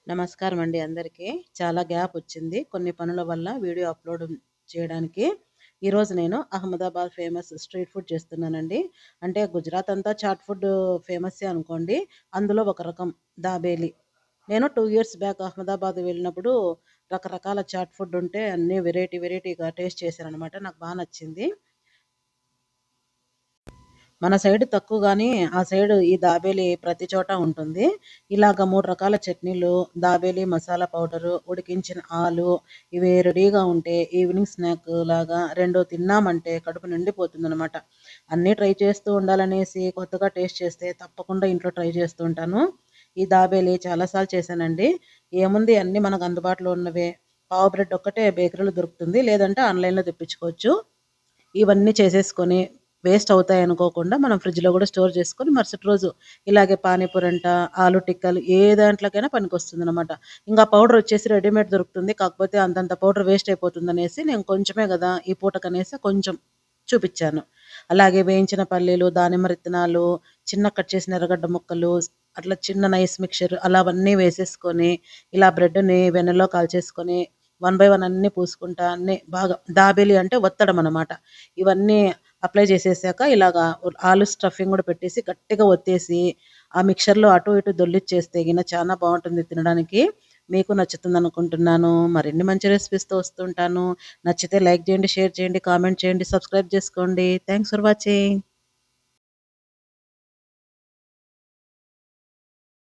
నమస్కారం అండి అందరికీ. చాలా గ్యాప్ వచ్చింది. కొన్ని పనుల వల్ల వీడియో అప్లోడ్ చేయడానికి. ఈరోజు నేను అహ్మదాబాద్ ఫేమస్ స్ట్రీట్ ఫుడ్ చేస్తున్నానండి. అంటే గుజరాత్ అంతా చాట్ ఫుడ్ ఫేమస్సే అనుకోండి. అందులో ఒక రకం దాబేలి. నేను 2 ఇయర్స్ బ్యాక్ అహ్మదాబాద్ వెళ్ళినప్పుడు రకరకాల చాట్ ఫుడ్ ఉంటే అన్నీ వెరైటీగా టేస్ట్ చేశాననమాట. నాకు నచ్చింది. మన సైడ్ తక్కువ గానీ, ఆ సైడ్ ఈ దాబేలి ప్రతి చోట ఉంటుంది. ఇలాగ 3 రకాల చట్నీలు, దాబేలి మసాలా పౌడరు, ఉడికించిన ఆలు ఇవి రెడీగా ఉంటే ఈవినింగ్ స్నాక్ లాగా 2 తిన్నామంటే కడుపు నిండిపోతుందనమాట. అన్నీ ట్రై చేస్తూ ఉండాలనేసి కొత్తగా టేస్ట్ చేస్తే తప్పకుండా ఇంట్లో ట్రై చేస్తూ ఉంటాను. ఈ దాబేలి చాలా సార్లు చేశానండి. ఏముంది అన్నీ మనకు అందుబాటులో ఉన్నవే. పావు బ్రెడ్ ఒక్కటే బేకరీలో దొరుకుతుంది. లేదంటే ఆన్‌లైన్‌లో తెప్పించుకోవచ్చు. ఇవన్నీ చేసేసుకొని వేస్ట్ అవుతాయి అనుకోకుండా మనం ఫ్రిడ్జ్‌లో గూడా స్టోర్ చేసుకొని మరుసటి రోజు ఇలాగే పానీపూరి అంట, ఆలు టిక్కాలు ఏ దాంట్లోకైనా పనికొస్తుందనమాట. ఇంగా పౌడర్ వచ్చేసి రెడీమేడ్ దొరుకుతుంది. కాకపోతే అంతంత పౌడర్ వేస్ట్ అయిపోతుందనేసి నేను కొంచెమే గదా! ఈ పూటకనేసి కొంచెం చూపిచ్చాను. అలాగే వేయించిన పల్లీలు, దానిమ్మ విత్తనాలు, చిన్నగా కట్ చేసిన ఎర్రగడ్డ ముక్కలు, అట్లా చిన్న నైస్ మిక్చర్ అలా అవన్నీ వేసేసుకొని, ఇలా బ్రెడ్‌ని వెన్నలో కాల్చేసుకొని 1 బై 1 అన్నీ పూసుకుంటా అన్నీ బాగా దాబేలి అంటే ఒత్తడమనమాట. ఇవన్నీ అప్లై చేసేసాక ఇలాగా ఆలు స్టఫింగ్ గూడా పెట్టేసి గట్టిగా ఒత్తేసి, ఆ మిక్చర్‌లో అటు ఇటు దొర్లిచ్చేస్తే గిన చానా బావుంటుంది తినడానికి. మీకు నచ్చుతుందనుకుంటున్నాను. మరిన్ని మంచి రెసిపీస్‌తో వస్తుంటాను. నచ్చితే లైక్ చేయండి, షేర్ చేయండి, కామెంట్ చేయండి, సబ్స్క్రైబ్ చేసుకోండి. Thanks for watching.